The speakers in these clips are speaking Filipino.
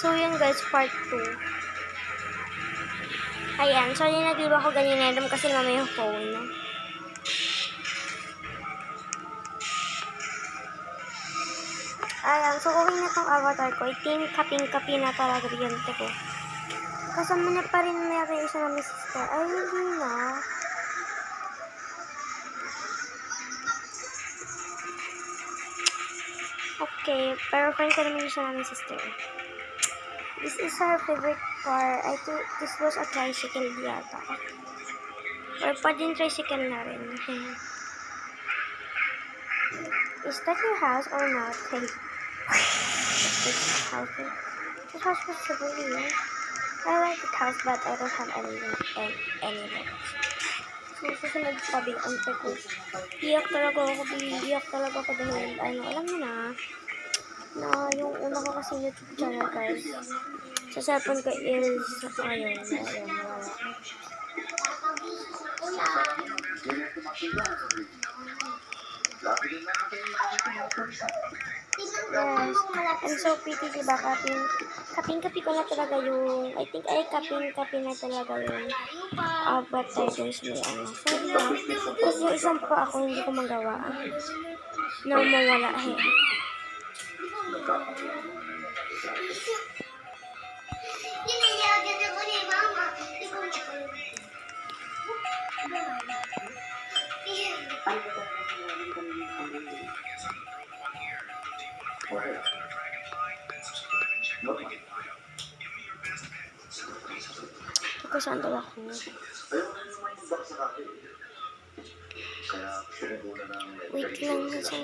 So, yun guys, part 2. Ayan, sorry nag-iba ko ganyan kasi naman yung phone. Ayan, so okay na tong avatar ko. I think kaping-kapi na talaga yan ko. Kasama na pa rin na yung isa namin sister. Ay, hindi na. Okay, pero friend ko naman yung isa namin sister. This is our favorite car. I think this was a tricycle yata. Or pa din tricycle na rin. Is that your house or not? Hey. This house. This house was really nice. I like the house but I don't have any lights. So, susunod pa bilang ko. Iyak talaga ako dahil, alam mo na yung una ko kasi YouTube channel guys. Sa cellphone ko is, ayun. Yes, I'm so pretty, diba? Kaping-kapi ko na talaga yung, I think ay kaping-kapi na talaga yung avatar dun sa may ano. So, diba? Tapos yung isang pa ako hindi ko magawa. Na mawala Kasandal ako. Wait lang na sa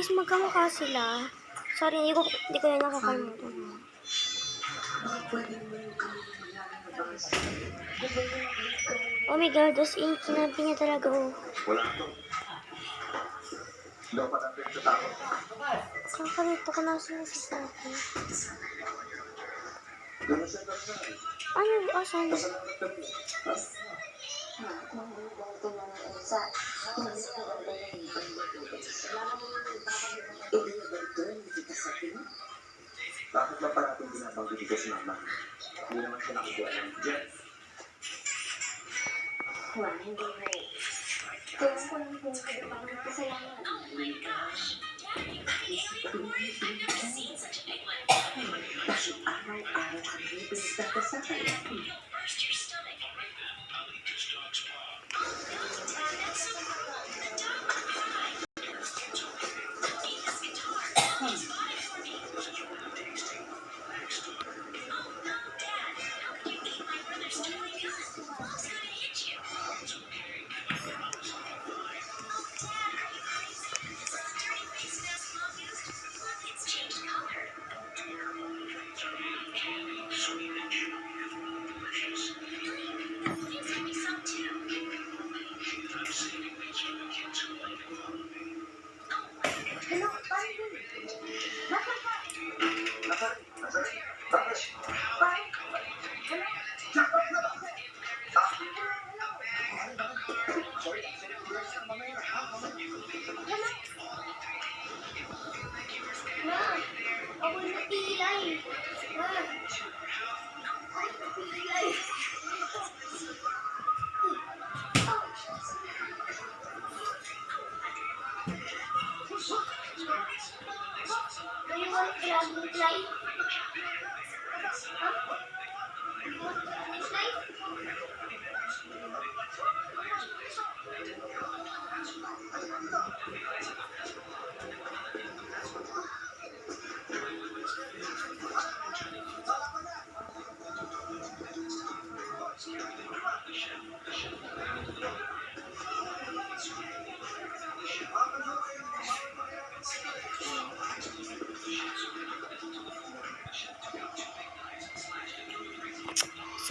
guys, magkamukha sila. Sorry, hindi ko yan nakakalimutan. Oh my god, das in kinabi niya talaga oh. Kakalito ko na sila sa akin. Ano? Asan? Bakit ba parating binabanggit ito si mama? Hindi naman siya nakuha ng Jeff. Wala, hindi mo. Kaya ko lang kung parang kasalanan. Oh my gosh! Bakit araw-araw kami pinagdadasakay? First your stomach.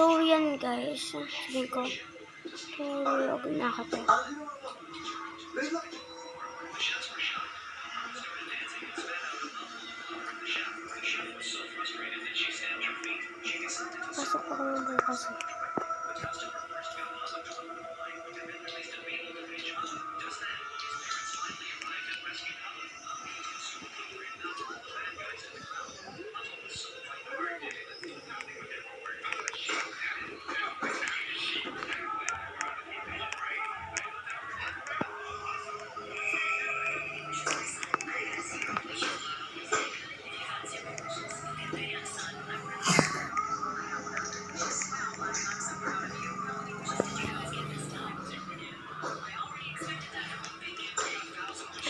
So, yan guys. Sabihin ko, tulog na ako to. Pasok ako ng bukas.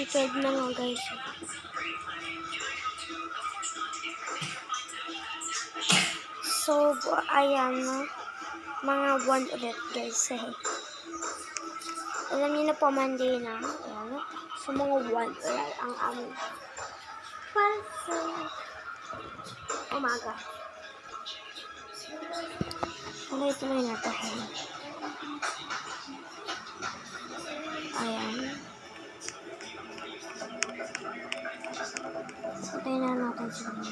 Prepared na nga guys. So, ayan na. Mga 1 ulit guys. Alam niyo na po, Monday na. Ayan. So, mga 1 ulit ang aming umaga. Tuloy-tuloy na ito. Ayan. Patay na natin sila.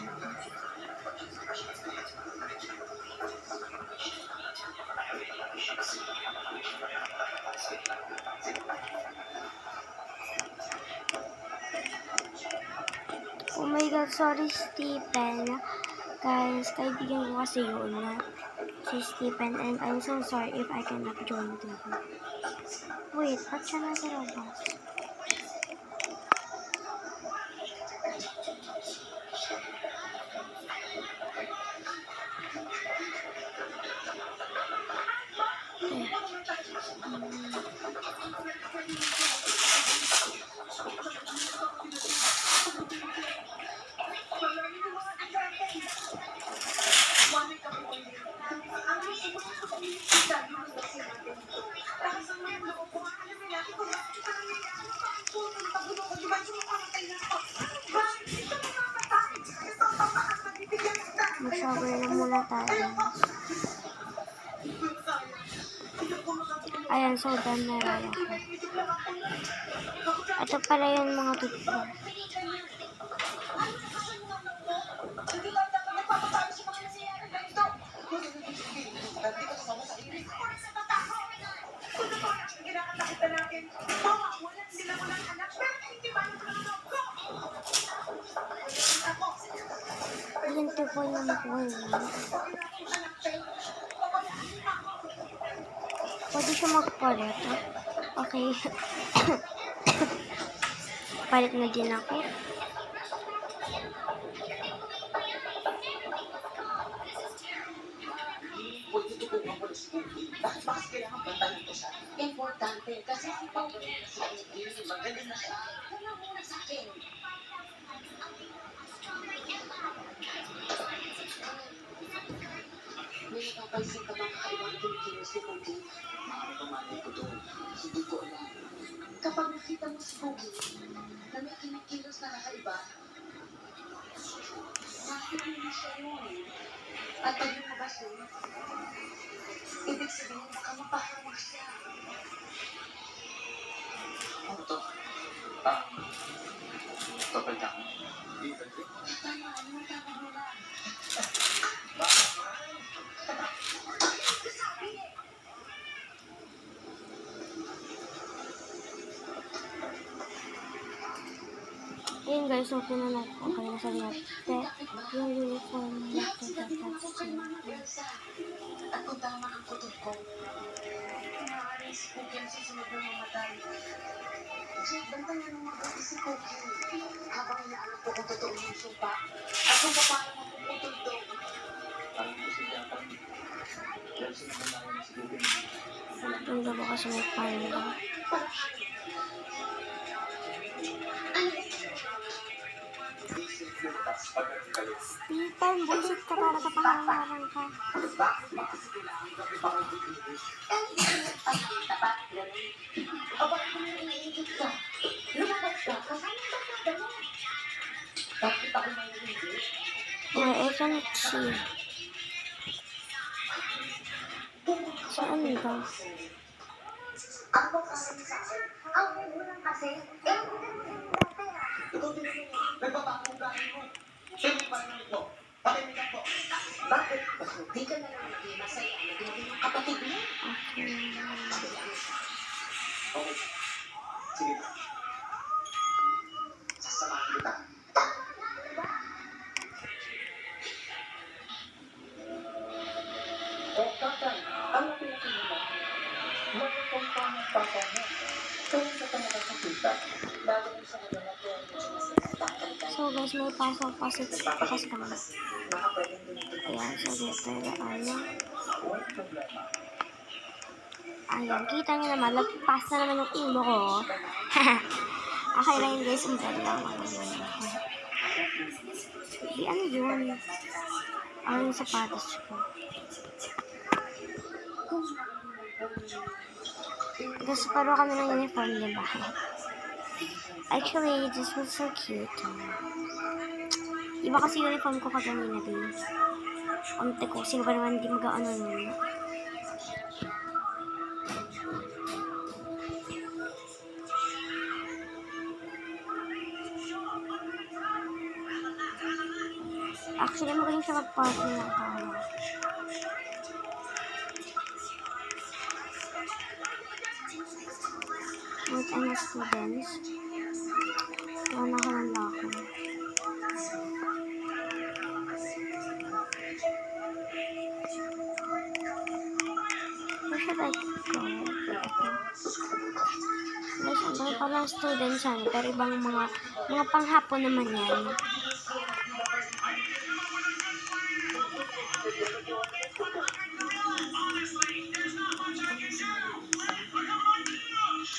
Oh my God, sorry Stephen. Guys, kaibigan ko kasi yun na si Stephen, and I'm so sorry if I cannot join them. Wait, ba't siya nasa labas? Mag-shower na muna tayo. Ayan, so done na rin ako. Ito pala yung mga tugpo. Yung tugpo yung makuha yun. Pwede siya magpalit. Okay. Palit na din ako. Importante kasi si Pao magaling na siya. Ano muna sa akin? May napapansin ka bang kakaibang kinikilos si Pogi? Maaari pa malay ko doon. Hindi ko alam. Kapag nakita mo si Pogi na may kinikilos na kakaiba, nakikita siya yun. At pag lumabas yun, ibig sabihin baka mapahamak siya. Ano to? Topal ka. Hindi ba ito? Tama, ano tama mo na? Ayun guys, okay na natin. Okay na sa lahat. Yung uniform natin At kung tama ang kutob ko, maaaring si Pogi ang susunod na mamatay. Jake, bantayan mo mabuti si Pogi habang inaalam ko kung totoo yung sumpa at kung paano mapuputol to. Parang hindi siya dapat. Dahil sinamalayan na si Ruben. yung gabo kasi may panda. Stephen, bullshit ka para sa pangalan ka. Wait, I cannot see. Saan ba? Ang pag-aaral sa akin, ang unang kasi, Ikaw din naman, nagbabago ang galing mo. Sino yung paninig mo? Pakimigan ko. bakit? Di ka na lang naging masaya, naging kapatid mo. Okay. Sige na. Sasamahan kita. Tatay, ano pinakita mo? Magkakong pangit papa mo. Kaya sa talaga kakita, bago mo sa nagana ko ang tatay. So guys, may pasok kami. Baka pwedeng dinitin. Ayan, so dito na ano. Walang problema. Ayan, kita nyo naman, nagpas na naman yung ulo ko. Okay lang yun guys, umbrella lang. Di ano yun? Ano yung sapatos ko? Gusto paro kami ng uniform, diba? Actually, this was so cute. Iba kasi uniform ko kaganina din. Ante ko, sino ba naman hindi mag-ano nun? Actually, magaling siya mag-party ng kawa. With any students. Wala ako ng lako. Where should I go? Guys, ang dami palang students yan. Pero ibang mga panghapon naman yan.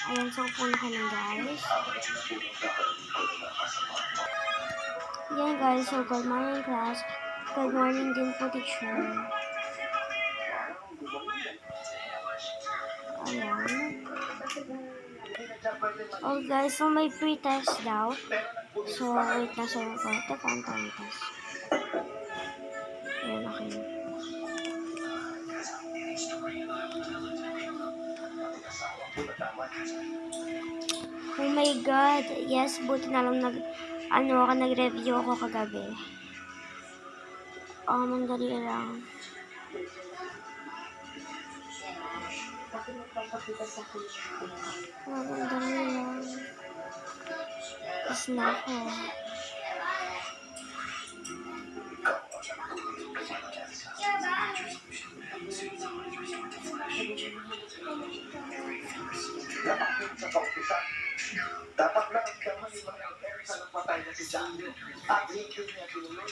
Ayan, so punahan na guys. Yan guys, so good morning class. Good morning din po teacher. Ayan. Oh guys, so may pre-test daw. So wait na siya ko. Teka, ang test. Ayan, okay. Oh my god, yes, buti na lang nag-review ako kagabi. Oh, mandali lang. Oh, mandali lang. Tapos na ako. Dapat sa pag-usa. Dapat lang ang kaman ni mga sa napatay na si Daniel. At hindi niya tinuloy.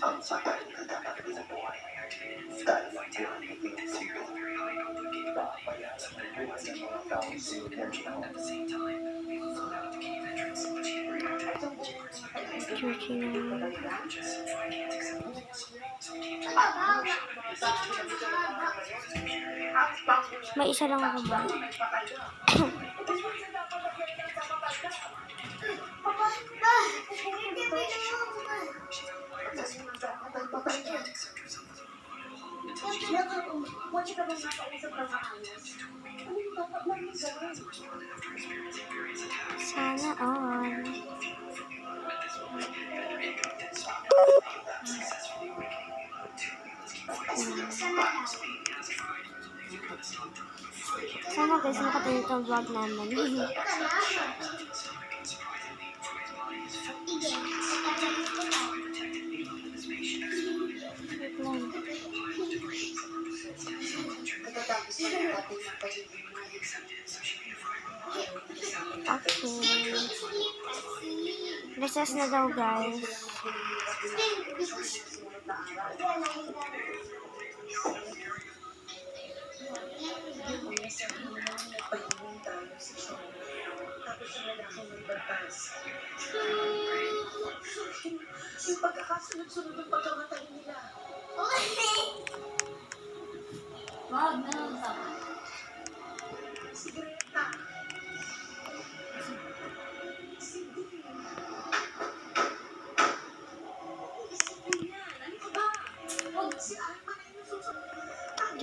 Ang sakay na dapat binubuhay. Dahil ang pinagiging sipil. Babayan sa buhay ng mga taong sinuneryo. Churchy na. May isa lang ako ba? Sana all. Sana guys, makatayo itong vlog namin. Wait lang. Okay. Recess na daw guys. Yung pagkakasunod-sunod ng pagkamatay nila. Wag, meron ka. Si Greta. Si Dean. Isipin yan. Ano ka ba?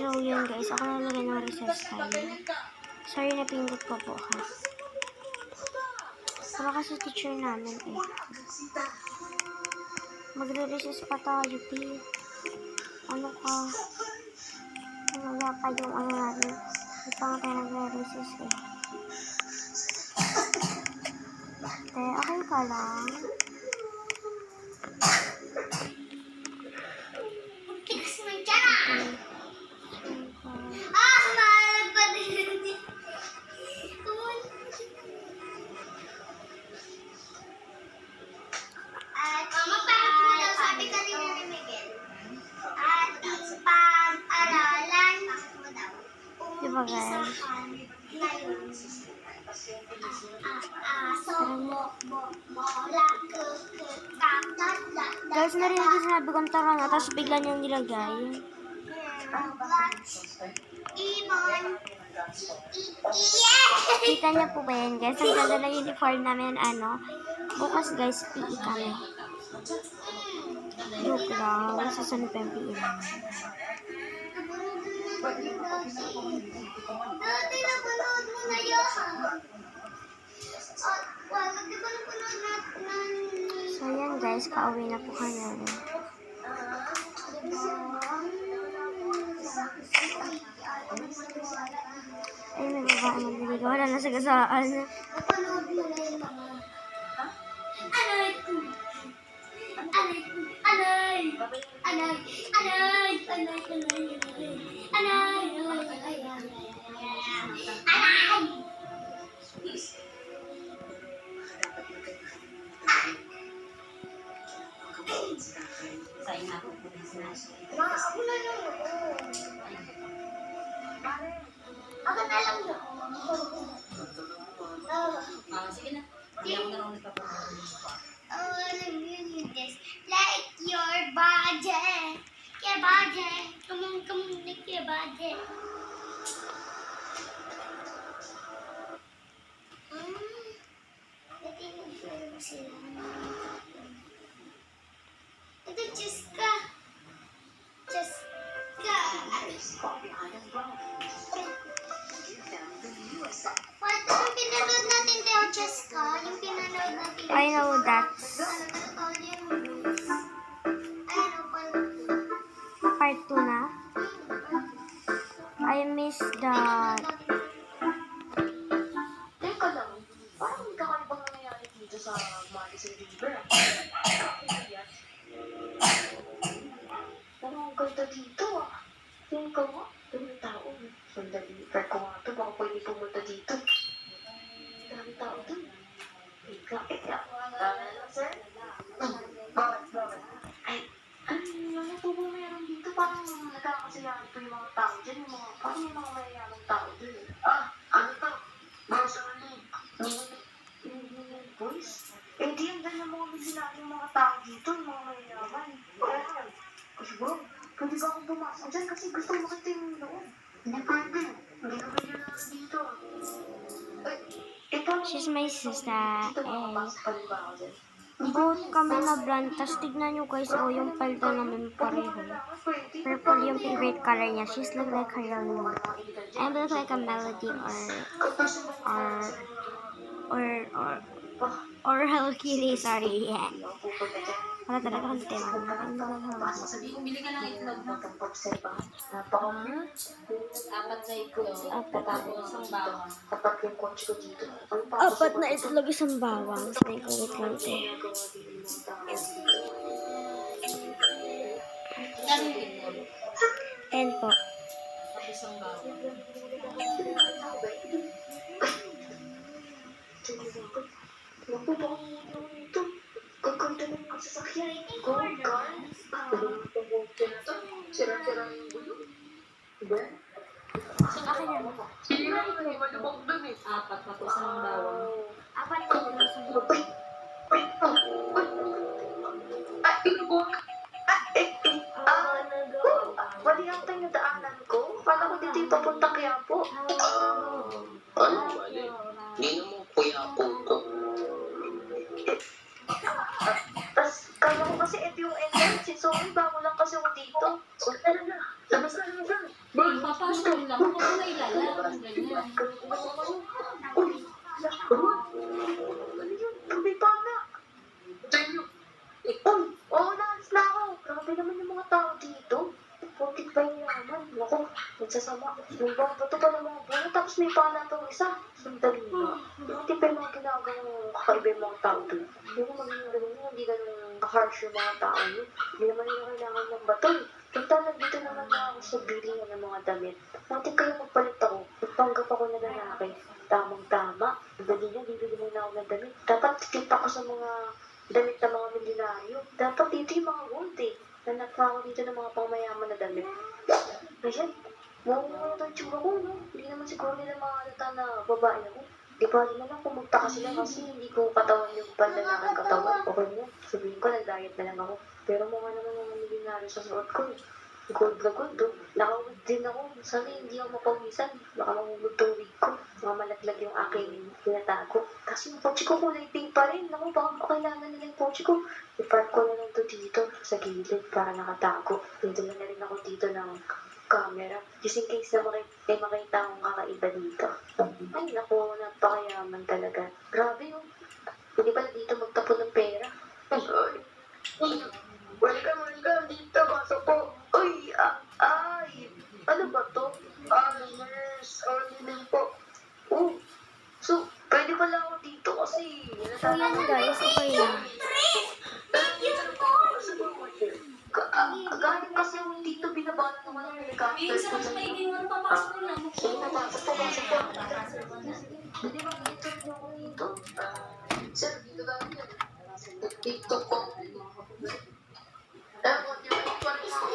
So, yun guys. Ako nalagay ng recess time. Sorry na pindot ko po ha. Para kasi teacher namin eh. Magre-recess pa tayo, P. Ano ka? Wala pa yung ano natin. Hindi pa nga tayo nagre-recess eh. Okay ka lang. Tigas mo dyan ah! Okay. Mahal pa din. Mama, parang mo daw sabi kanina ni Miguel. Ating pag-aralan. Bakit mo daw? Diba guys? Ngayon. Bola, Guys, narinig ko sinabi kong tara na, tapos bigla niyang nilagay. Imon. Yeah! Kita niyo po ba yan guys? Ang ganda ng uniform namin, ano? Bukas guys, PE kami. Joke lang. Susunod pa yung PE namin. Dati napanood mo na yun. Wag di ba napanood natin? So yan guys, pauwi na po kami. Ay, may babae magbibigay. Wala na sa gasaan. Napanood mo na yung mga... Anay! Anay! Anay! Anay! Anay! Anay! Anay! Anay! Ma, ako na lang yun. Ako na lang yun. Sige na. Hindi ako na lang nagpapanood. Oh, let me this. Like your body. Your body. Come on, like your body. Natinigil mo sila. Ito, Cheska. Cheska. What yung pinanood natin, Teo Cheska? Yung pinanood natin. I know that. Part 2 na. I miss that. Teka lang, parang kakaibang nangyayari dito sa Madison River. Parang ang ganda dito ah. Yung kawa, yung tao. Sandali, try ko nga ito, baka pwede pumunta dito. Dami tao dun. Teka. Sir? Bakit? Ay, ano po ba meron dito? Parang nagkakasiyahan po yung mga tao dyan. Parang yung mga mayayamang tao dun. Ano to? Grocery. Boys? Hindi yan dyan yung mga bisilaan yung mga tao dito, yung mga mayayaman. Kaya, kasi bro, pwede ba akong pumasok dyan kasi gusto ko makita yung loob. Hindi pwede. Hindi ko pwede na dito. She's my sister. Dito makapasok pa rin ba ako dyan? Both kami na brand. Tapos tignan nyo guys, oh, yung palda namin pareho. Purple yung favorite color niya. She's look like her real name. I look like a melody or Hello Kitty, sorry. Yeah. Wala talaga akong tema. Bumili ka ng itlog mo. Napaka-cute. 4 na itlog. Tapos isang bawang. Kapag yung coach ko dito. 4 na itlog, isang bawang. Sabi ko, wait lang, te. Ilan yung itlog? 10 po. Tapos isang bawang. Naku, baka ito. Gaganda ng kasasakyan. Gold car. Sira-sira yung gulo. Diba? Akin yan. Sira, may malubog dun eh. 4 tapos isang bawang. 4 po. Mali ang tayo daanan ko. Kala ko dito yung papuntang Quiapo. Ano bali? Hindi naman kuya po to. Tapos, kala ko kasi ito yung entrance. Sorry, bago lang kasi ako dito. Labas na. Papasok lang. Huwag mo na ilala. Ganyan. Ano yun? May pana. Oo, naalis na ako. Grabe naman yung mga tao dito. Porkit pa yung yaman. Ako, nagsasama. May bang bato pa ng mga buwan. Tapos may pana pang isa. Sandali na. Hindi pa yung mga ginagawang kakaiba yung mga tao doon. Hindi ko magiging ganun yun. Hindi ganun harsh yung mga tao yun. Hindi naman nila kailangan ng bato eh. Punta nandito naman na ako sa bilingan ng mga damit. Natin kayo magpalit ako. Nagpanggap ako na lalaki. Tamang-tama. Dali niya, bibili mo na ako ng damit. Dapat kita ko sa mga damit ng mga milyonaryo. Dapat dito yung mga gold eh. Nanakpa ako dito ng mga pangmayaman na damit. Ayan, mawawala ito yung tsura ko, no? Hindi naman siguro nila makakita na babae ako. Di ba, di naman kung magtaka sila kasi hindi ko katawan yung panlalaking katawan. Okay na, sabihin ko, nag-diet na lang ako. Pero mukha naman mga milyonaryo sa suot ko eh. Gold na gold, oh. Nakawig din ako. Sana hindi ako mapawisan. Baka mamumod tong wig ko. Mga malaglag yung aking tinatago. Kasi yung pochi ko kulay pink pa rin. Naku, baka makailangan nila yung pochi ko. Ipark ko na lang to dito sa gilid para nakatago. Dito na rin ako dito ng camera. Just in case na may makita akong kakaiba dito. Ay, naku, napakayaman talaga. Grabe yung. Hindi pala dito magtapon ng pera. Ay, welcome dito. Pasok po. Uy, ay. Ano ba to? Nurse. Only po. Oh, so, pwede pala ako dito kasi. So yan guys, okay na. Galing kasi ako dito, binabala naman ang helicopter. Minsan mas maiiwan, papasok na lang. Papasok po. Hindi ba, dito niyo ako dito? Sir, dito galing yan. Dito po. Ewan niyo, ito pa rin ako.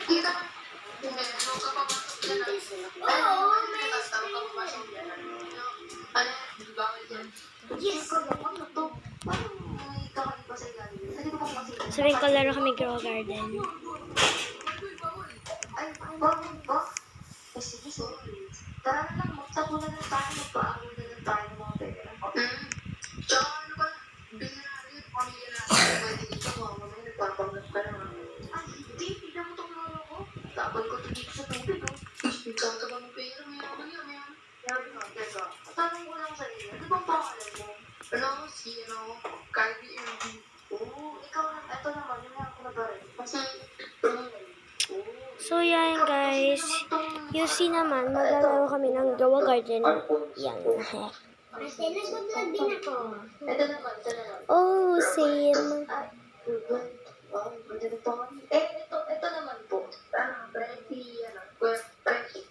Dito. Meron ka papasok dyan. Oo, may Ano? Bawal dyan. Yes. Ano to? Parang may kakaiba sa ilalim. Hindi ko kasi. Sabihin ko laro kami Grow Garden. Ay, bakit ba? Eh, sige, sorry. Tara na lang, magtapo na lang tayo. Magpaagol na lang tayo ng mga pera. Tsaka ano ba? Binarari, pamilya natin. Pwede dito, mama mo, nagpapanggap ka na. Ay, hindi. Tignan mo itong laro ko. Tapon ko ito dito sa tubig, oh. Ikaw ka ba ng pera? Mayaman yan, mayaman. Mayaman nga, teka. Tanong ko lang sa iyo. Ano bang pangalan mo? Cardi Irving. Oo, ikaw na. Ito naman, yun ako na ba rin? Kasi, So yan guys, you see naman, maglalaro kami ng Grow Garden. Yan. Ate, nag-vlog din ako. ito naman. Oh, same. Ay, good. Wow, ganda ng pangalan. Ito naman po. Pretty, Pretty.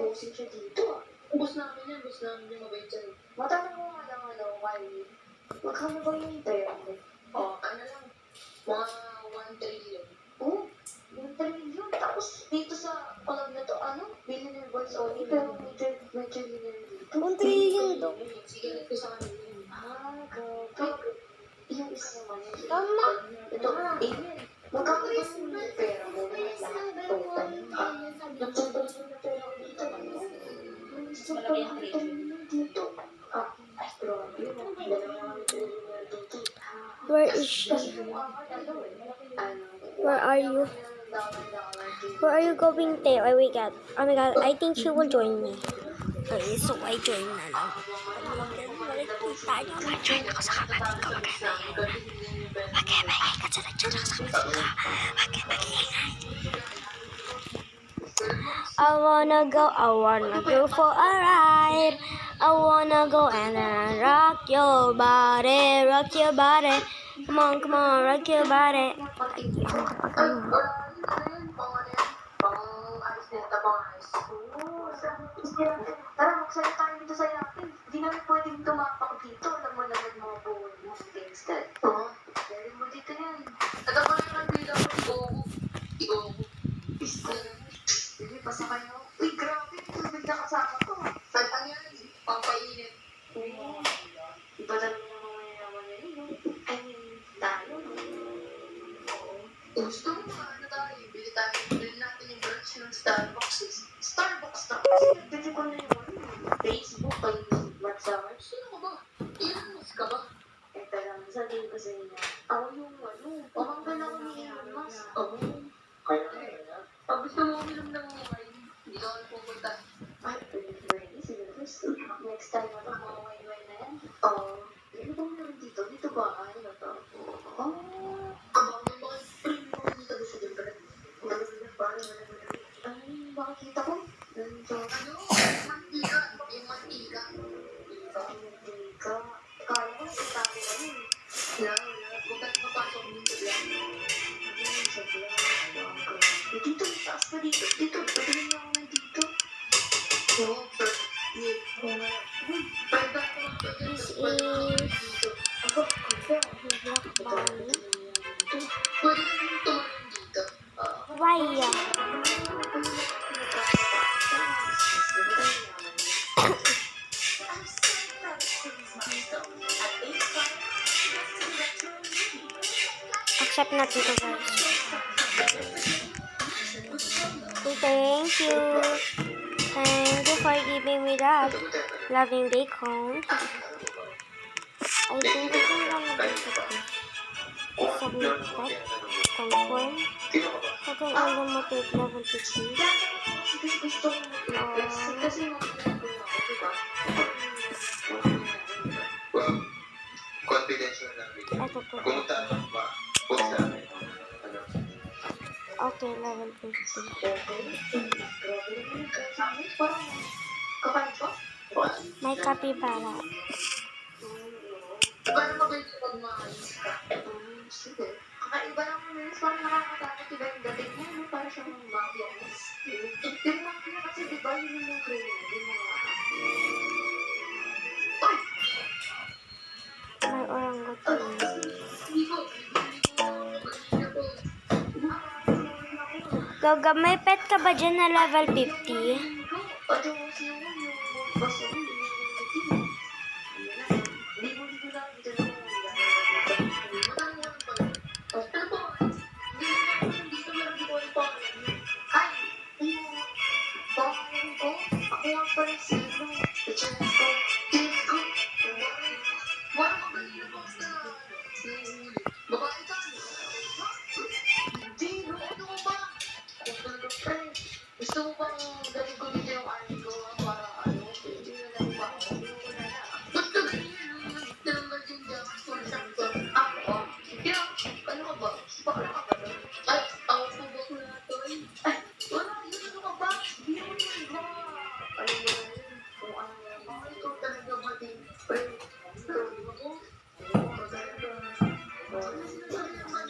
Bossing siya dito ah. Boss namin yan, mabait dyan. Matanong mo nga lang kay, magkano ba yung pera mo? Ano lang, mga 1 trillion. Oh, 1 trillion? Tapos dito sa collab na to, billionaire boys only, pero may trillionaire dito. 1 trillion to. Sige, ito sa kanila. Grabe. Yung isa naman. Tama. Ito, amen. Magkano ba yung pera mo? Total. Nagtotal yung pera ko dito. Malaki ang Dito. Ay, grabe. Dalawa naman yung dito. Where is she? Where are you? Where are you going, Teo? Oh my god, I think she will join me. Okay, so I join na lang. Mag-join ako sa kapatid ko. Mag-maingay ka dyan. Nag-join ako sa kapatid ko. Mag-maingay. I wanna go for a ride. I wanna go and then rock your body. Come on, rock your body. Tara, magsaya tayo dito sa yakin. Hindi namin pwedeng tumapak dito. Alam mo naman mga buwan mo sa gangster. Oo. Galing mo dito yan. At ako na yung bilang mo. Igogo. Pistol. Sige, pasakay ako. Uy, grabe. Tubig na kasama ko. Ang yan, pampainit. Oo. Iba talaga ng mga yaman na yun. I mean, tayo. Oo. Gusto mo ano tayo? Bili natin yung branch ng Starbucks. Starbucks na. Kasi nagbili ko na yung Facebook, WhatsApp. Sino ka ba? Ilamos ka ba? Lang, sabihin ko sa inyo. Ako yung pamangkin ako ni Elon Musk. Oo. Kaya Dito, taas pa dito. Dito, patuloy niyo ako ng dito. Oo, This is Black Bunny. pwede ka naman tumarin dito. Why? Accept natin ito, guys. Thank you. Thank you for giving me that loving bacon. I think I can run a bit of this. Submit that. Confirm. I can only motivate level 50. Gusto ko mag-request kasi mag-request ako, diba? Well, confidential lang rin. Ito po. Pumunta ba? Post namin. Ano? Okay, level 50. Grabe naman yung gamit. Parang kakain pa. May kapibara. Parang mabait pag maayos ka. Sige. Kakaiba lang mo yun. Parang nakakatakot iba yung dating niya. No? Parang siyang mafia. Yung mafia kasi diba yun yung criminal. Yung mga... Ay! May orangutan. Hindi ko. Goga, may pet ka ba dyan na level 50? Gusto mo bang gawin ko dito yung army ko para ano? Hindi na lang ba? Ba't ka ganyan? Tinanggal yung jacket ko na sakto. Ako? Kaya, ano ka ba? Bakla ka ba doon? Ay, ako po ba ko na ito eh? Ay, wala, yun ano ka ba? Hindi mo yun ba? Ano mo na yun? Kung ano yan. Ako ikaw talaga ba din? Pero, ako? Oo, talaga. Ano sinasabi ng